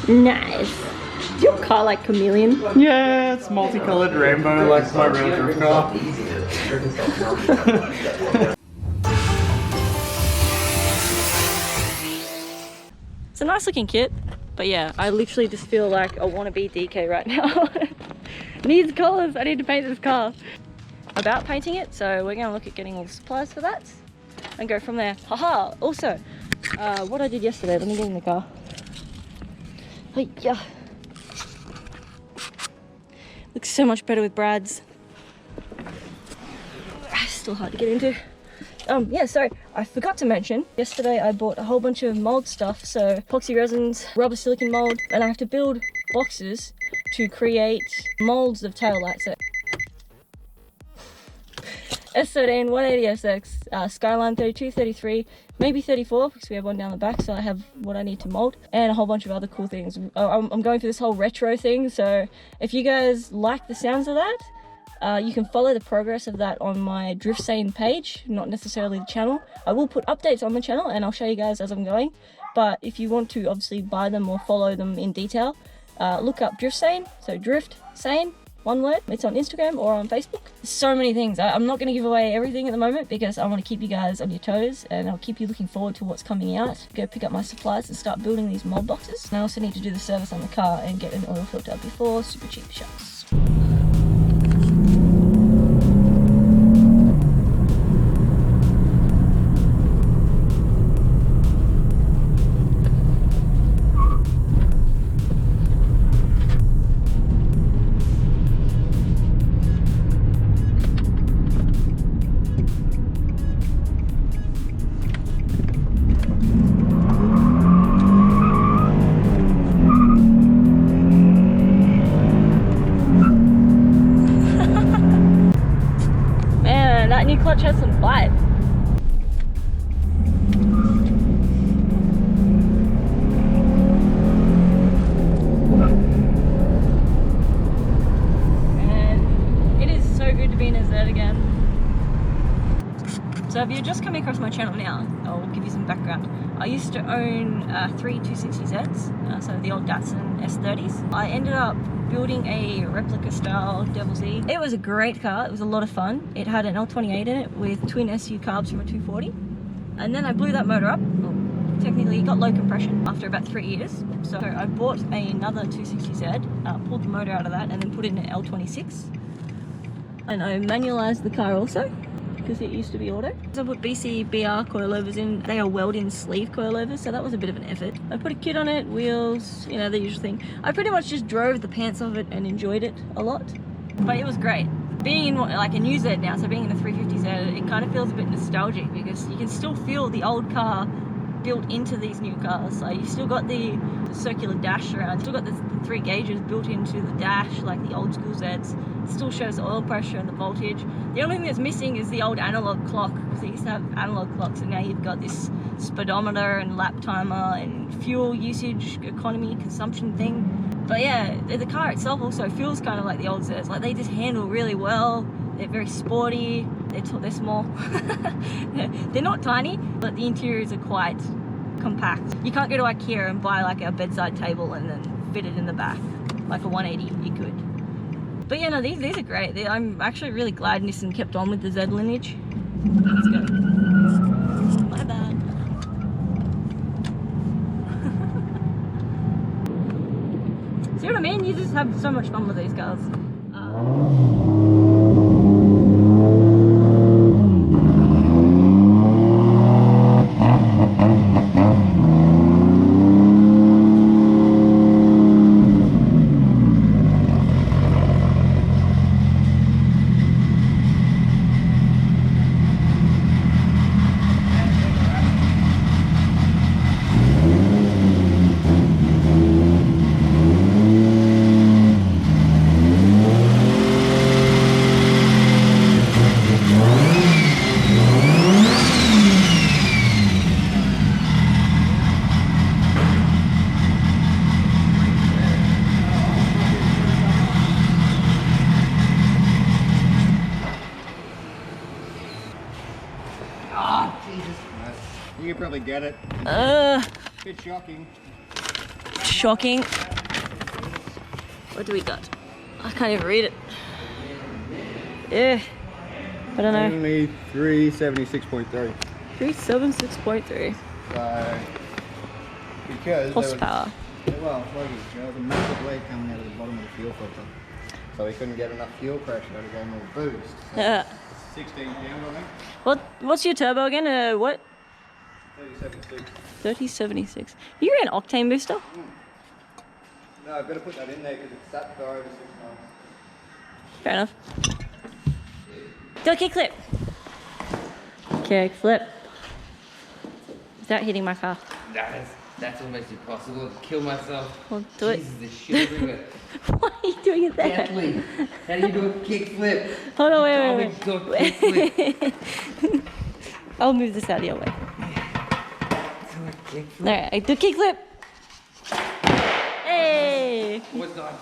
Nice. Is your car like chameleon? Yeah, it's multicolored rainbow like my real drift car. It's a nice looking kit, but yeah, I literally just feel like I want to be DK right now. Needs colours, I need to paint this car. About painting it, so we're gonna look at getting all the supplies for that and go from there. Haha, also, what I did yesterday, let me get in the car. Hey, yeah. Looks so much better with Brad's. Still hard to get into. Yeah, sorry, I forgot to mention, yesterday I bought a whole bunch of mold stuff, so epoxy resins, rubber silicone mold, and I have to build boxes to create molds of tail lights. So S13, 180SX, Skyline 32, 33, maybe 34, because we have one down the back, so I have what I need to mold, and a whole bunch of other cool things. I'm going for this whole retro thing, so if you guys like the sounds of that, you can follow the progress of that on my Drift Sane page, not necessarily the channel. I will put updates on the channel and I'll show you guys as I'm going, but if you want to obviously buy them or follow them in detail, look up Drift Sane, so Drift Sane, one word. It's on Instagram or on Facebook. There's so many things. I'm not going to give away everything at the moment because I want to keep you guys on your toes and I'll keep you looking forward to what's coming out. Go pick up my supplies and start building these mold boxes. And I also need to do the service on the car and get an oil filter before super cheap shops. That new clutch has some bite. And it is so good to be in a Z again. So if you're just coming across my channel now, I'll give you some background. I used to own 3 260Zs, so the old Datsun S30s. I ended up building a replica style Devil Z. It was a great car, it was a lot of fun. It had an L28 in it with twin SU carbs from a 240. And then I blew that motor up. Well, technically it got low compression after about 3 years. So I bought another 260Z, pulled the motor out of that and then put it in an L26. And I manualized the car also, because it used to be auto. So I put BR coilovers in. They are weld-in sleeve coilovers, so that was a bit of an effort. I put a kit on it, wheels, you know, the usual thing. I pretty much just drove the pants of it and enjoyed it a lot. But it was great. Being in like a new Z now, so being in a 350Z, it kind of feels a bit nostalgic because you can still feel the old car built into these new cars. So you still got the circular dash around, still got the 3 gauges built into the dash like the old school Zs. It still shows the oil pressure and the voltage. The only thing that's missing is the old analog clock, because they used to have analog clocks and now you've got this speedometer and lap timer and fuel usage, economy, consumption thing. But yeah, the car itself also feels kind of like the old Zs. Like they just handle really well. They're very sporty. They're small. They're not tiny, but the interiors are quite compact. You can't go to IKEA and buy like a bedside table and then fit it in the back like a 180. You could. But yeah, no, these are great. I'm actually really glad Nissan kept on with the Z lineage. Let's go. My bad. See what I mean? You just have so much fun with these cars. You can probably get it. Bit shocking. Shocking. What do we got? I can't even read it. Yeah. I don't know. Only 376.3. 376.3. So, because horsepower. Well, there was a massive leak coming out of the bottom of the fuel filter. So we couldn't get enough fuel pressure to go more boost. So Yeah. 16 pounds, I think. What's your turbo again? What? 3076. 3076. You ran octane booster? No, I've got to put that in there because it's sat for over 6 months. Fair enough. Do a kickflip. Kickflip. Without hitting my car. That's almost impossible. I'll kill myself. Well, do Jesus, there's shit everywhere. Why are you doing it there? Kathleen, how do you do a kickflip? Hold on, wait. Do a kickflip. I'll move this out of your way. Do a kickflip. Alright, do a kickflip. Hey! What's that?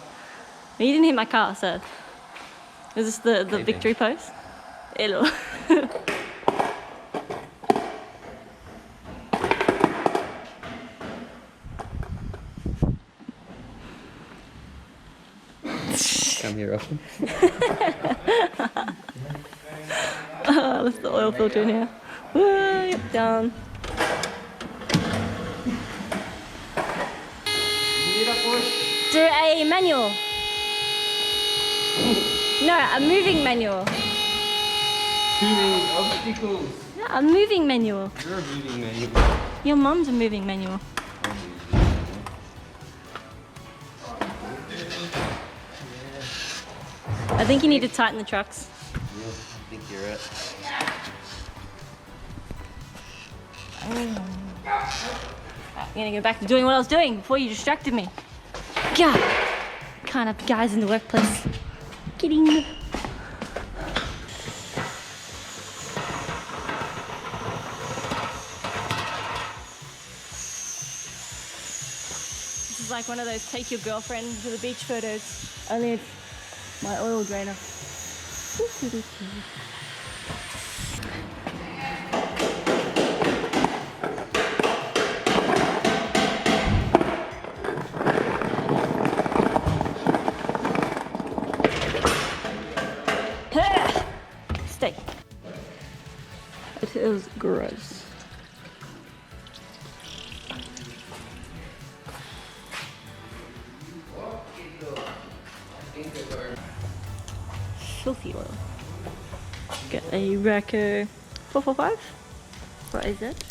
You didn't hit my car, so. Is this the victory pose? Hello. Come here often. That's the oil filter in here. Woo, yep, down. Do a manual. No, a moving manual. Too many obstacles. No, a moving manual. You're a moving man. Your mum's a moving manual. I think you need to tighten the trucks. Yeah, I think you're right. I'm gonna go back to doing what I was doing before you distracted me. God, can't have guys in the workplace. Kidding. This is like one of those take your girlfriend to the beach photos. Only it's my oil drainer. Stay. It is gross. Filthy oil. Get a Racker 445. What is it?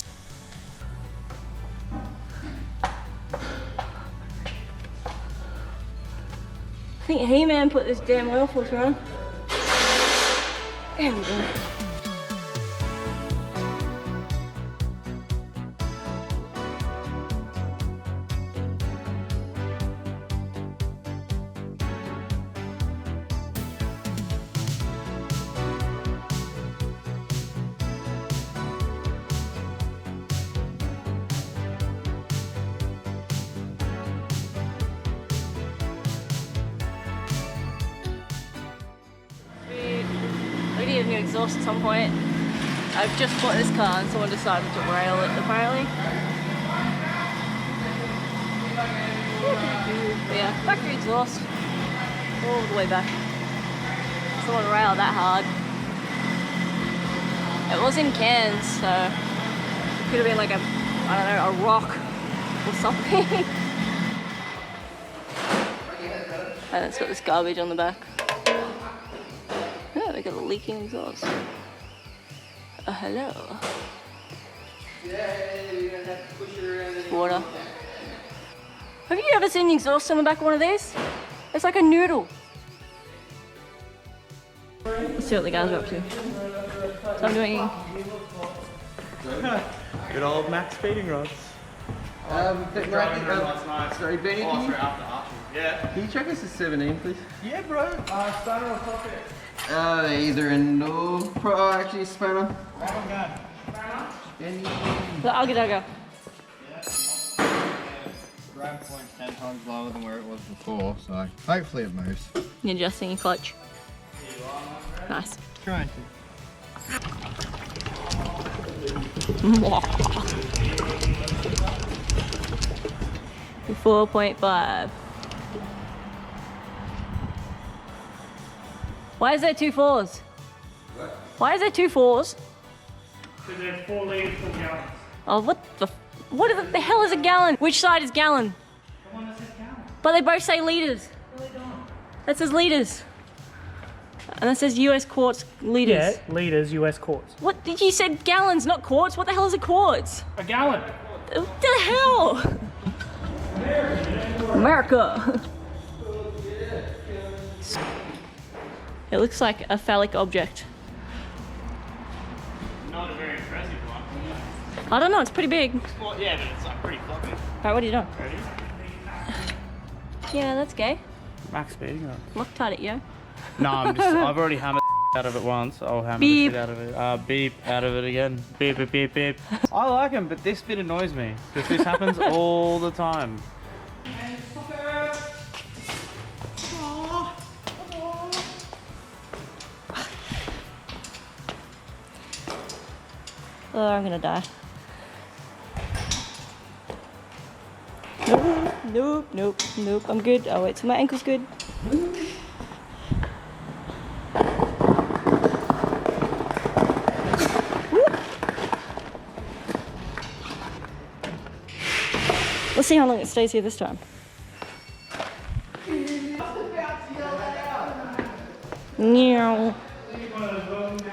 I think He-Man put this damn oil filter on. There we go. We need a new exhaust at some point. I've just bought this car and someone decided to rail it apparently. But yeah, factory exhaust all the way back. Someone railed that hard. It was in cans, so it could have been like a, I don't know, a rock or something. And it's got this garbage on the back. Yeah, they got a leaking exhaust. Hello. Water. Have you ever seen the exhaust on the back of one of these? It's like a noodle. Let's see what the guys are up to. So I'm doing... Good old Max feeding rods. Sorry, Benny. Yeah. Can you check us a 17, please? Yeah, bro. Spanner or pocket? Either in no. Oh, actually, a spanner. The Algodogo. Grab point 10 times lower than where it was before, so hopefully it moves. You're adjusting your clutch. Nice. Trying to. 4.5. Why is there 2 4s? What? Why is there 2 4s? Because there's 4 litres, 4 gallons. Oh, what the hell is a gallon? Which side is gallon? The one that says gallon. But they both say liters. No, they don't. That says liters. And that says US quarts liters. Yeah, litres, US quarts. What did you said gallons, not quarts? What the hell is a quarts? A gallon. What the hell? America. It looks like a phallic object. Not a very impressive one. I don't know, it's pretty big. Well, yeah, but it's like pretty floppy. Alright, what are you doing? Ready? Yeah, that's gay. Max speed. Loctite it, yo. No, I've already hammered out of it once. I'll hammer Beep. the shit out of it. Beep out of it again. Beep, beep, beep, beep. I like them, but this bit annoys me because this happens all the time. Oh, I'm gonna die. Nope. I'm good. Oh wait, so my ankle's good. Let's see how long it stays here this time. Meow.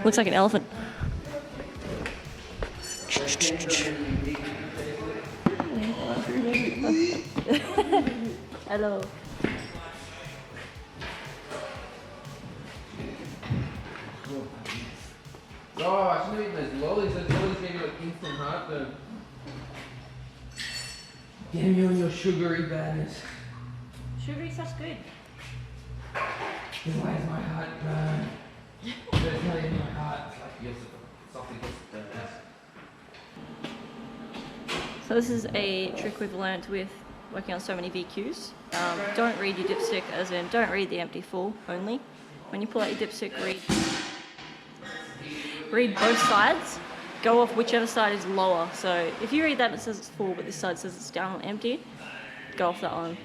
Looks like an elephant. Hello. Oh, I shouldn't have eaten those lollies. Those lollies gave me like instant heartburn. Damn you and your sugary badness. Sugary stuff's good. Why is my heart burn? There's nothing in my heart. It's like, yes, something gets burned. So this is a trick we've learned with working on so many VQs. Don't read your dipstick, as in don't read the empty full only. When you pull out your dipstick, read both sides. Go off whichever side is lower. So if you read that and it says it's full, but this side says it's down and empty, go off that one.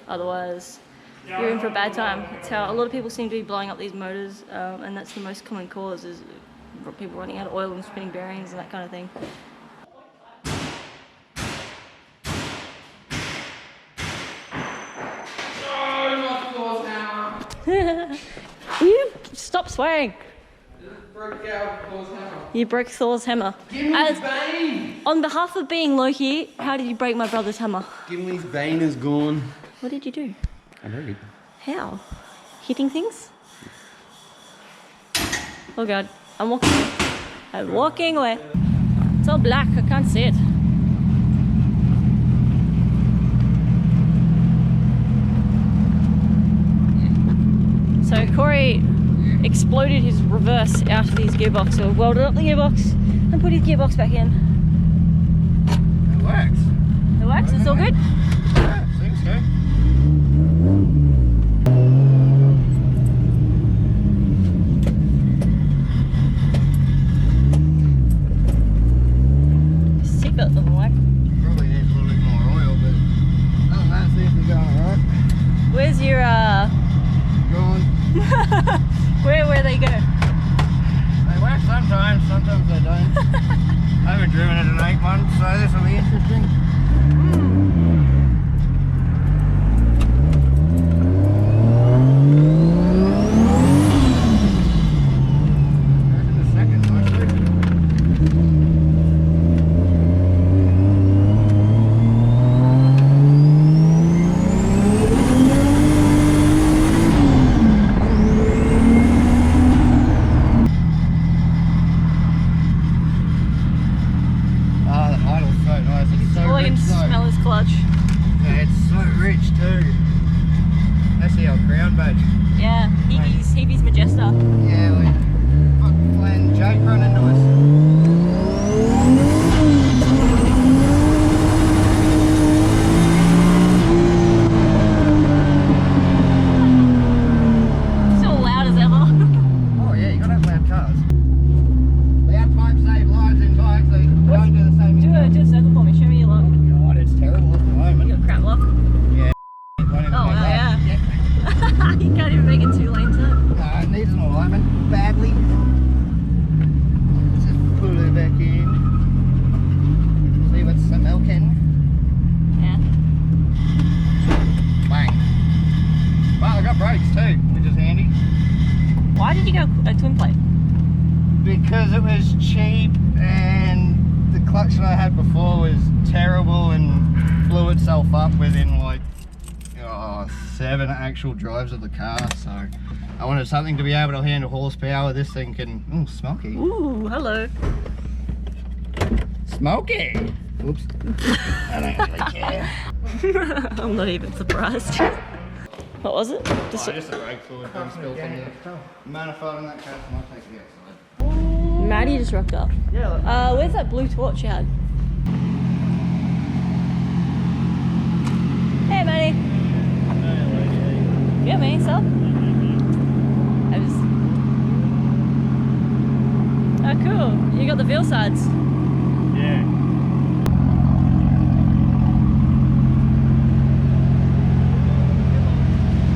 Otherwise, you're in for a bad time. That's how a lot of people seem to be blowing up these motors, and that's the most common cause is people running out of oil and spinning bearings and that kind of thing. You stop swearing. You broke Thor's hammer. Give me his bane! On behalf of being Loki, how did you break my brother's hammer? Give me his bane is gone. What did you do? I know. How? Hitting things? Oh god, I'm walking away. I'm walking away. It's all black, I can't see it. So Corey exploded his reverse out of his gearbox, so welded up the gearbox and put his gearbox back in. It works. It works, it's all good? Yeah, seems so. Seatbelt doesn't work. Probably needs a little bit more oil, but other than that, seems to be going alright. Where's your Gone. where they go? They work sometimes they don't. I haven't driven it in 8 months, so this will be interesting. In a second, actually. Clutch. Yeah, it's so rich too. That's the old crown badge. Yeah, Heavy's Majesta. Yeah, we fucking playing Jake run into us. Still loud as ever. Oh yeah, you gotta have loud cars. Loud pipes save lives in bikes, they don't do the same. Do a circle for me, show me your lock. God, it's terrible at the moment. You got a crap lock. it was cheap, and the clutch that I had before was terrible and blew itself up within like 7 actual drives of the car. So I wanted something to be able to handle horsepower. This thing can, ooh, smoky. Ooh, hello. Smoky! Oops. I don't actually care. I'm not even surprised. What was it? Just a brake fluid been spilled on the manifold in that car, so I'll take it outside. Maddie just rocked up. Yeah. Where's that blue torch you had? Hey, Maddie. Yeah, me, so? Oh, cool. You got the veal sides. Yeah.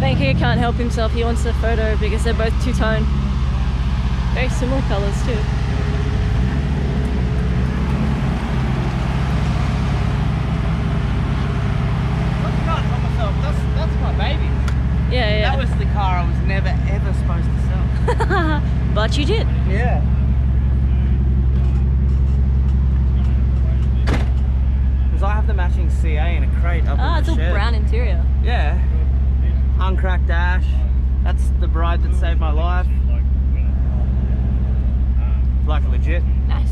Ben here can't help himself. He wants a photo because they're both two-tone. Very similar colours too. I can't help myself. That's my baby. Yeah, yeah. That was the car I was never ever supposed to sell. But you did. Yeah. Because I have the matching CA in a crate up in It's the all shed. brown interior. Yeah. Uncracked dash. That's the bride that saved my life. Like legit. Nice.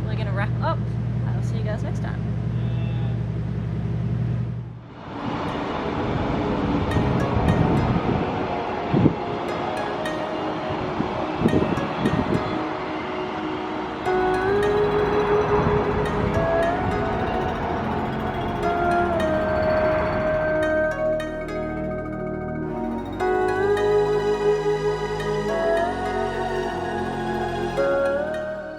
We're going to wrap up. I'll see you guys next time.